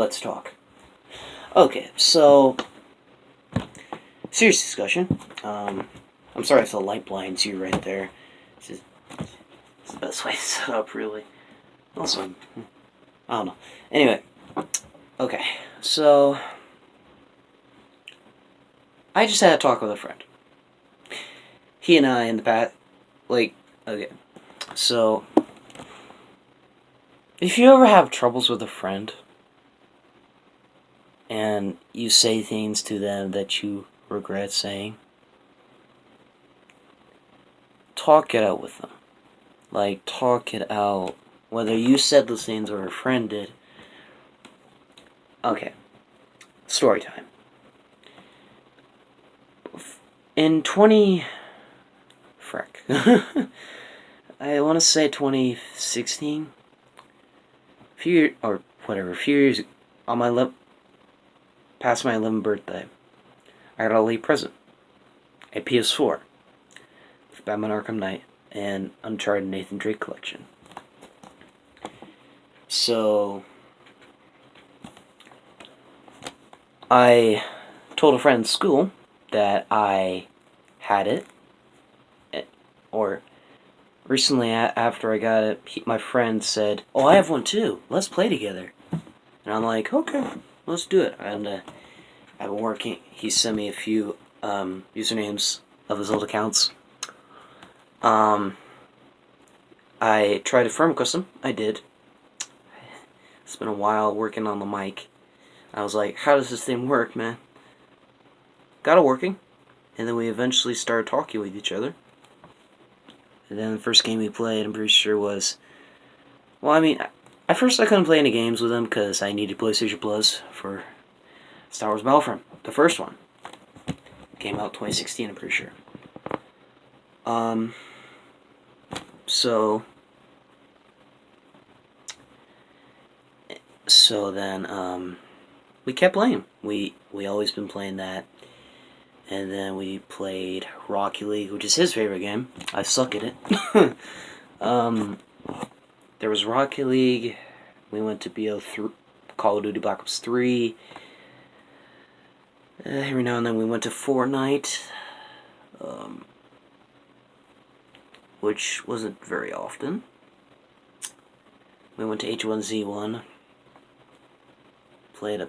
let's talk. Okay, so serious discussion. I'm sorry if the light blinds you right there. It's the best way to set up, really. Also, I don't know. Anyway, okay, so I just had a talk with a friend. He and I in the past, okay, so if you ever have troubles with a friend and you say things to them that you regret saying, talk it out with them. Talk it out. Whether you said those things or a friend did. Okay. Story time. In 20... Frick. I want to say 2016. A few years on my past my 11th birthday, I got a late present. A PS4. With Batman Arkham Knight and Uncharted Nathan Drake collection. So I told a friend in school that I had it, or recently after I got it, my friend said, "Oh, I have one too. Let's play together." And I'm like, "Okay, let's do it." And I've been working. He sent me a few usernames of his old accounts. I tried to firm request him. I did. It's been a while working on the mic. I was like, how does this thing work, man? Got it working. And then we eventually started talking with each other. And then the first game we played, I'm pretty sure was... Well, I mean, at first I couldn't play any games with him because I needed PlayStation Plus for Star Wars Battlefront. The first one. Came out 2016, I'm pretty sure. So then, we kept playing. We always been playing that. And then we played Rocket League, which is his favorite game. I suck at it. There was Rocket League. We went to BO3, Call of Duty Black Ops 3. Every now and then we went to Fortnite. Which wasn't very often. We went to H1Z1. Played a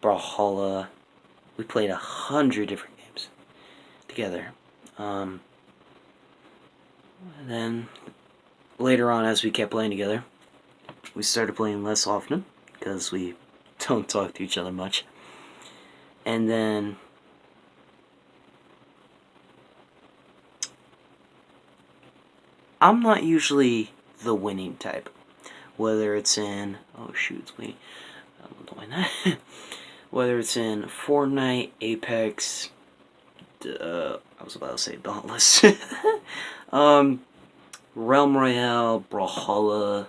Brawlhalla. We played 100 different games together. And then later on, as we kept playing together, we started playing less often because we don't talk to each other much. And then I'm not usually the winning type. Whether it's in... Oh shoot, it's me. I'm doing that. Whether it's in Fortnite, Apex... I was about to say Dauntless. Realm Royale, Brawlhalla...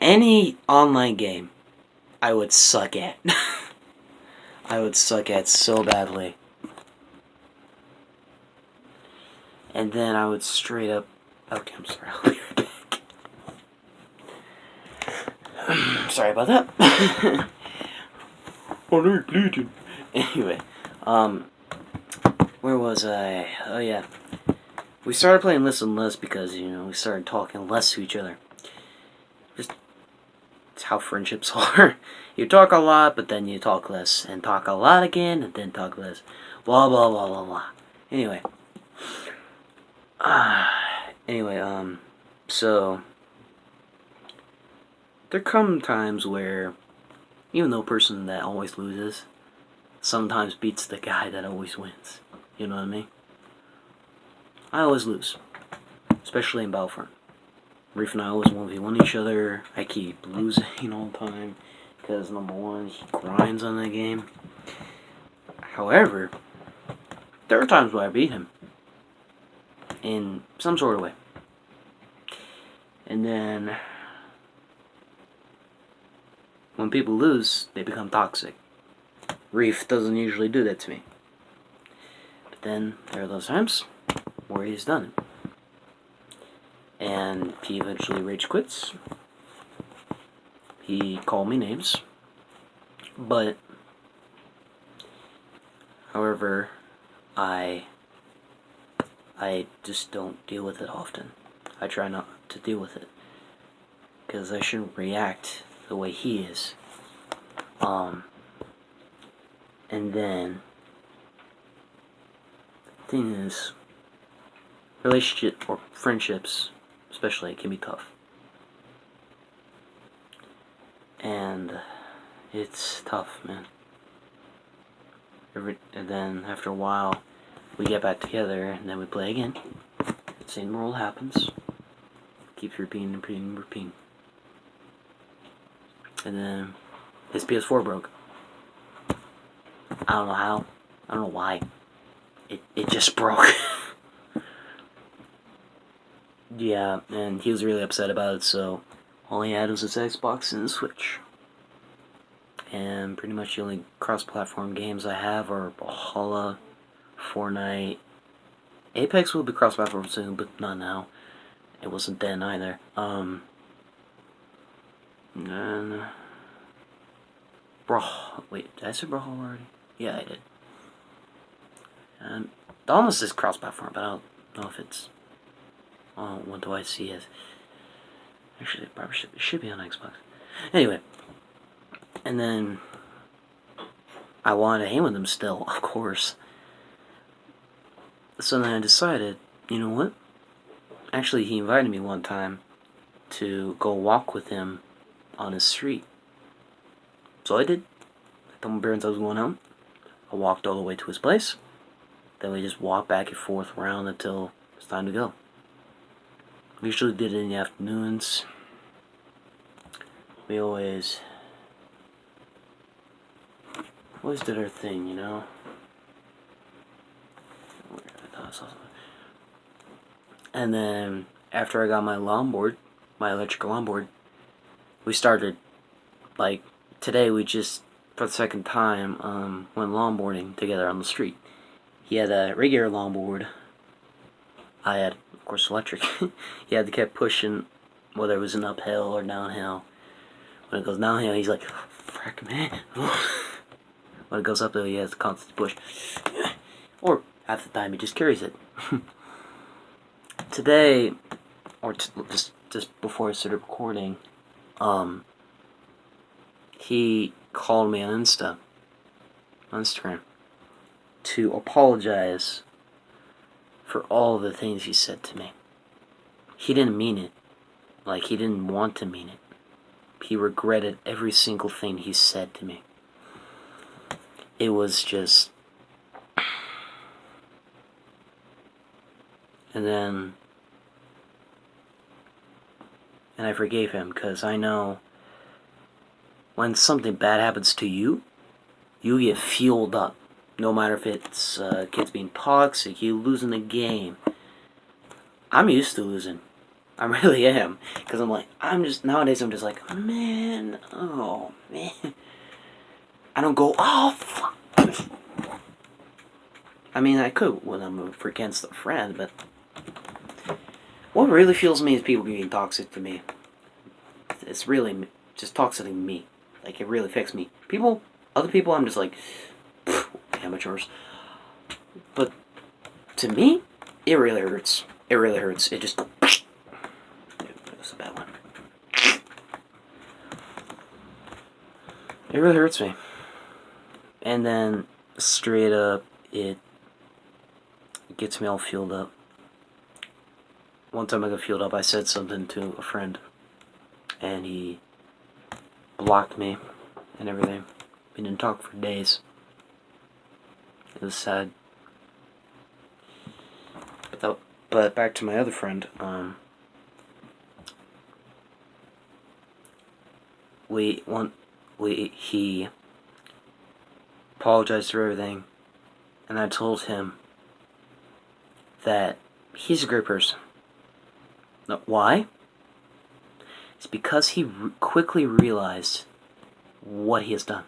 Any online game, I would suck at. I would suck at so badly. And then I would straight up... Okay, I'm sorry, I'll be right back. Sorry about that. Anyway, where was I? Oh yeah. We started playing less and less because, we started talking less to each other. Just, it's how friendships are. You talk a lot, but then you talk less. And talk a lot again, and then talk less. Blah, blah, blah, blah, blah. Anyway. So there come times where even though the person that always loses sometimes beats the guy that always wins. You know what I mean? I always lose. Especially in Battlefront. Reef and I always 1v1 each other. I keep losing all the time because, number one, he grinds on the game. However, there are times where I beat him. In some sort of way. And then when people lose, they become toxic. Reef doesn't usually do that to me. But then there are those times where he's done it. And he eventually rage quits. He called me names, but however, I just don't deal with it often. I try not to deal with it because I shouldn't react the way he is. And then the thing is, relationship or friendships, especially, can be tough. And it's tough, man. And then after a while, we get back together, and then we play again. Same rule happens. Keeps repeating. And then his PS4 broke. I don't know how. I don't know why. It just broke. Yeah, and he was really upset about it, so all he had was his Xbox and his Switch. And pretty much the only cross-platform games I have are Brawlhalla, Fortnite. Apex will be cross-platform soon, but not now. It wasn't then either. And wait, did I say Brawlhalla already? Yeah, I did. And Dauntless is cross-platform, but I don't know if it's. What do I see as? Actually, it probably should be on Xbox. Anyway, and then I wanted to hang with him still, of course. So then I decided, you know what? Actually, he invited me one time to go walk with him on his street. So I did. I told my parents I was going out. I walked all the way to his place. Then we just walked back and forth around until it's time to go. We usually did it in the afternoons. We always did our thing, you know. And then after I got my longboard, my electric longboard, we started, like, today we just, for the second time, went longboarding together on the street. He had a regular longboard. I had, of course, electric. He had to keep pushing, whether it was an uphill or downhill. When it goes downhill, he's like, frick, man. When it goes uphill, he has to constantly push. Or half the time, he just carries it. Today, or just before I started recording, he called me on Instagram, to apologize for all the things he said to me. He didn't mean it. Like, he didn't want to mean it. He regretted every single thing he said to me. It was just... And I forgave him, because I know when something bad happens to you, you get fueled up. No matter if it's kids being toxic, you losing a game. I'm used to losing. I really am. Because nowadays I'm just like, oh man. I don't go, oh fuck. I mean, I could when I'm against a friend, but what really fuels me is people being toxic to me. It's really just toxic to me. Like, it really affects me. Other people, I'm just like, amateurs. But to me, it really hurts. It really hurts. It just... That's a bad one. It really hurts me. And then, straight up, it gets me all fueled up. One time I got fueled up, I said something to a friend, and he blocked me and everything. We didn't talk for days. It was sad. But back to my other friend, he apologized for everything, and I told him that he's a great person. No, why? It's because he quickly realized what he has done.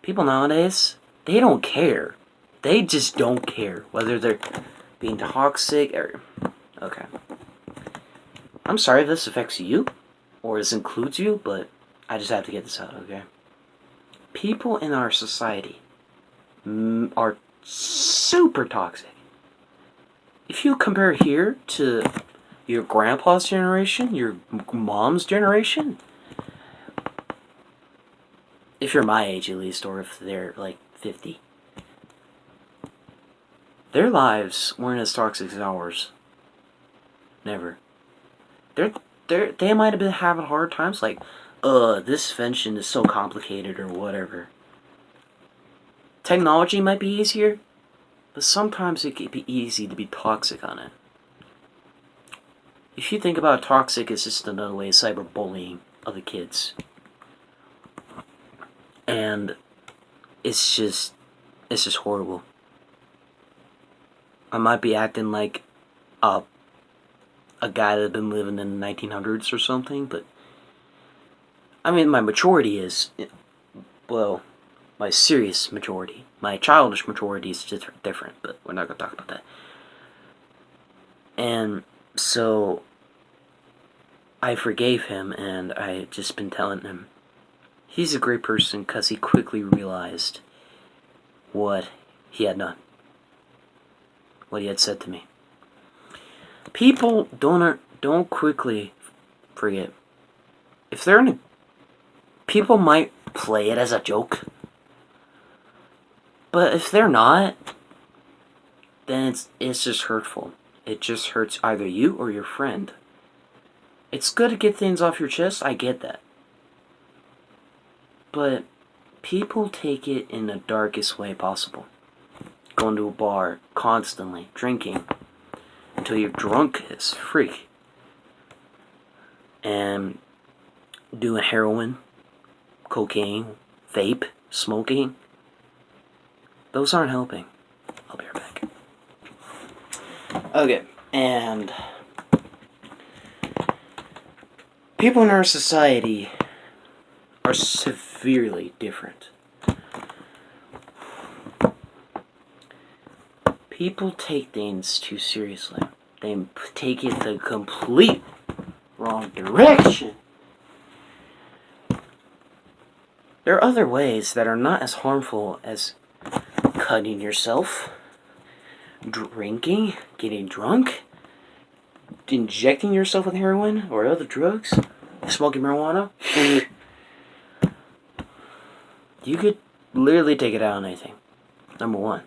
People nowadays, they don't care. They just don't care whether they're being toxic or... Okay. I'm sorry if this affects you, or this includes you, but I just have to get this out, okay? People in our society are super toxic. If you compare here to your grandpa's generation, your mom's generation, if you're my age at least, or if they're like 50, their lives weren't as toxic as ours. Never. They might have been having hard times, like, this invention is so complicated or whatever. Technology might be easier, but sometimes it can be easy to be toxic on it. If you think about toxic, it's just another way of cyberbullying other kids. And it's just horrible. I might be acting like a guy that's been living in the 1900s or something, but I mean, my maturity is, well, my serious maturity. My childish maturity is just different, but we're not going to talk about that. And so I forgave him, and I just been telling him he's a great person because he quickly realized what he had done, what he had said to me. People don't quickly forget. If they're in a, people might play it as a joke, but if they're not, then it's just hurtful. It just hurts either you or your friend. It's good to get things off your chest, I get that. But people take it in the darkest way possible. Going to a bar, constantly, drinking, until you're drunk as freak. And doing heroin, cocaine, vape, smoking. Those aren't helping. I'll be right back. Okay, and people in our society are severely different. People take things too seriously. They take it the complete wrong direction. There are other ways that are not as harmful as cutting yourself, drinking, getting drunk, injecting yourself with heroin or other drugs, smoking marijuana. You could literally take it out on anything. Number one,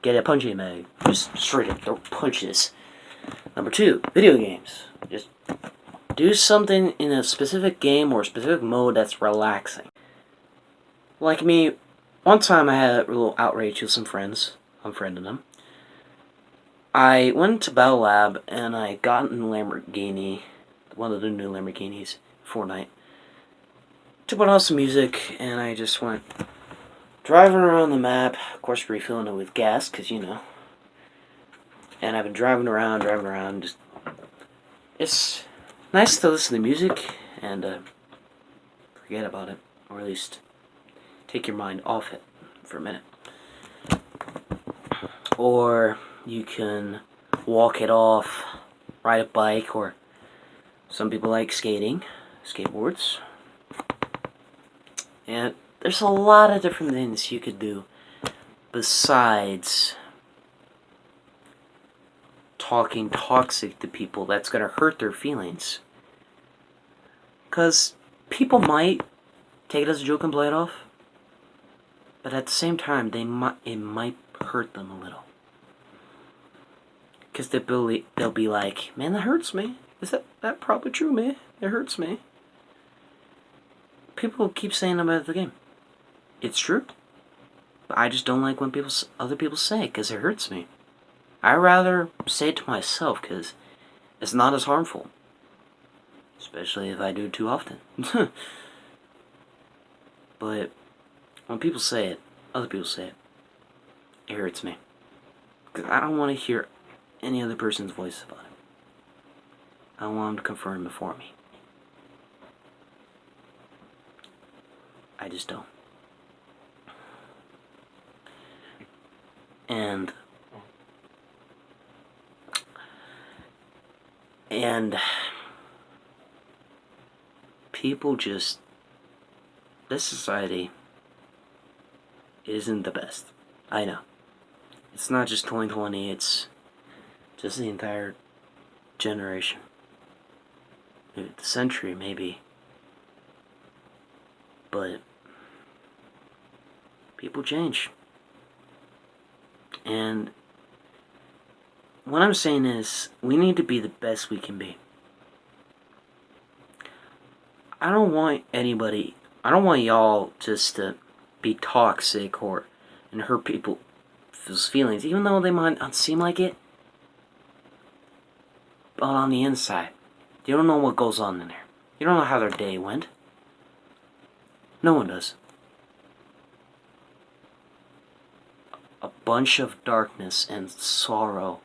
get a punching bag. Just straight up throw punches. Number two, video games. Just do something in a specific game or a specific mode that's relaxing. Like me, one time I had a little outrage with some friends. I'm friending them. I went to Battle Lab and I got in the Lamborghini, one of the new Lamborghinis, Fortnite, to put on some music, and I just went driving around the map, of course refilling it with gas, because you know. And I've been driving around, just... It's nice to listen to music and forget about it, or at least take your mind off it for a minute. Or you can walk it off, ride a bike, or some people like skating, skateboards. And there's a lot of different things you could do besides talking toxic to people that's going to hurt their feelings. Because people might take it as a joke and play it off, but at the same time, it might hurt them a little. Because they'll be like, man, that hurts me. Is that probably true, man? It hurts me. People keep saying about the game. It's true. But I just don't like when other people say it, because it hurts me. I rather say it to myself, because it's not as harmful. Especially if I do it too often. But when people say it, other people say it, it hurts me. Because I don't want to hear any other person's voice about it. I want them to confirm it for me. I just don't. And people just... This society isn't the best. I know. It's not just 2020, it's just the entire generation. Maybe the century, maybe. But people change. And what I'm saying is, we need to be the best we can be. I don't want y'all just to be toxic and hurt people's feelings, even though they might not seem like it. But on the inside, you don't know what goes on in there. You don't know how their day went. No one does. A bunch of darkness and sorrow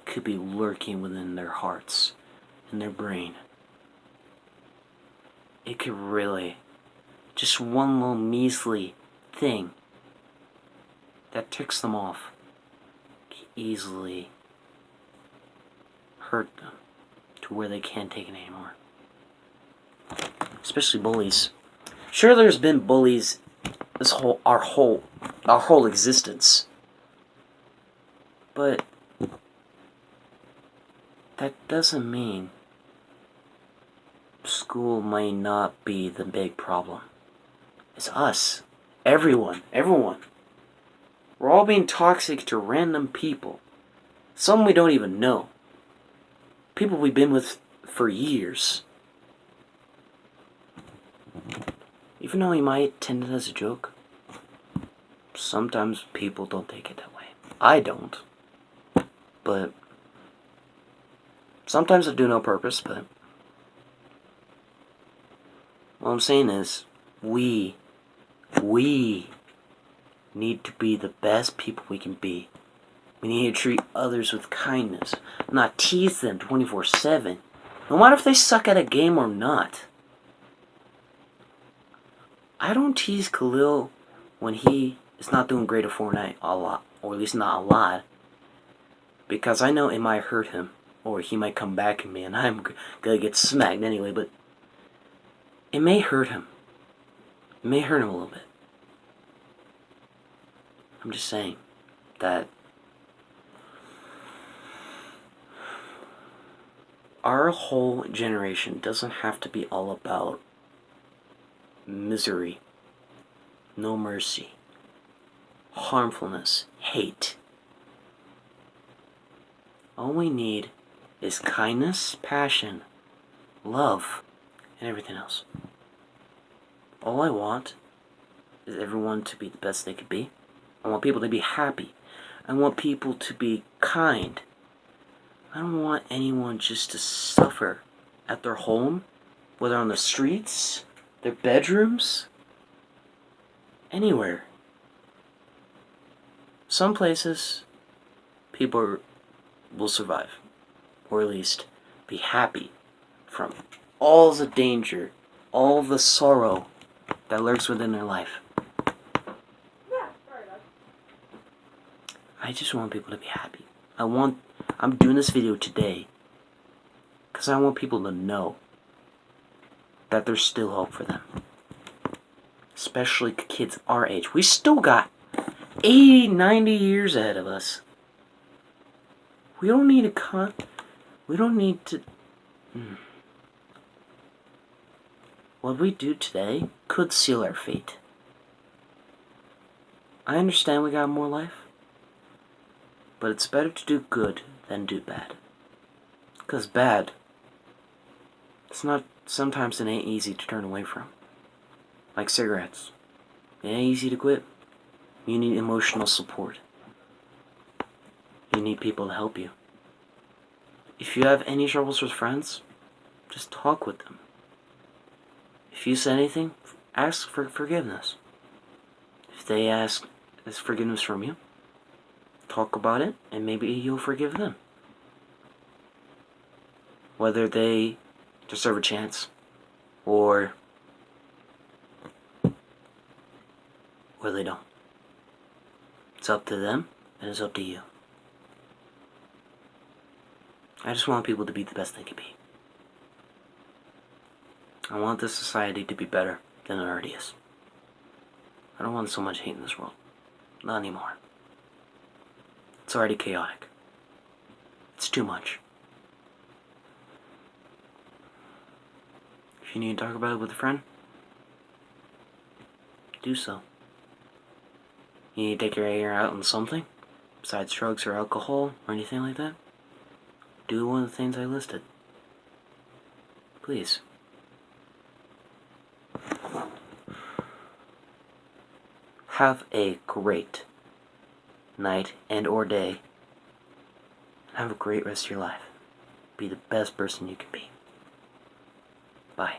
could be lurking within their hearts and their brain. It could really, just one little measly thing that ticks them off can easily hurt them to where they can't take it anymore. Especially bullies. Sure, there's been bullies our whole existence. But that doesn't mean school might not be the big problem. It's us. Everyone. We're all being toxic to random people. Some we don't even know. People we've been with for years. Even though you might intend it as a joke, sometimes people don't take it that way. I don't. But sometimes I do no purpose, but what I'm saying is, we need to be the best people we can be. We need to treat others with kindness, not tease them 24/7, no matter if they suck at a game or not. I don't tease Khalil when he is not doing great at Fortnite a lot, or at least not a lot, because I know it might hurt him, or he might come back at me and I'm gonna get smacked anyway, but it may hurt him. It may hurt him a little bit. I'm just saying that our whole generation doesn't have to be all about misery, no mercy, harmfulness, hate. All we need is kindness, passion, love, and everything else. All I want is everyone to be the best they could be. I want people to be happy. I want people to be kind. I don't want anyone just to suffer at their home, whether on the streets, their bedrooms, anywhere. Some places, people will survive, or at least be happy from all the danger, all the sorrow that lurks within their life. I just want people to be happy. I'm doing this video today because I want people to know that there's still hope for them. Especially kids our age. We still got 80, 90 years ahead of us. We don't need to what we do today could seal our fate. I understand we got more life, but it's better to do good than do bad. Because bad, sometimes it ain't easy to turn away from. Like cigarettes. It ain't easy to quit. You need emotional support. You need people to help you. If you have any troubles with friends, just talk with them. If you say anything, ask for forgiveness. If they ask forgiveness from you, talk about it, and maybe you'll forgive them. Whether they deserve a chance, or they don't. It's up to them, and it's up to you. I just want people to be the best they can be. I want this society to be better than it already is. I don't want so much hate in this world. Not anymore. It's already chaotic. It's too much. If you need to talk about it with a friend, do so. You need to take your anger out on something, besides drugs or alcohol or anything like that? Do one of the things I listed. Please. Have a great night and or day. Have a great rest of your life. Be the best person you can be. Bye.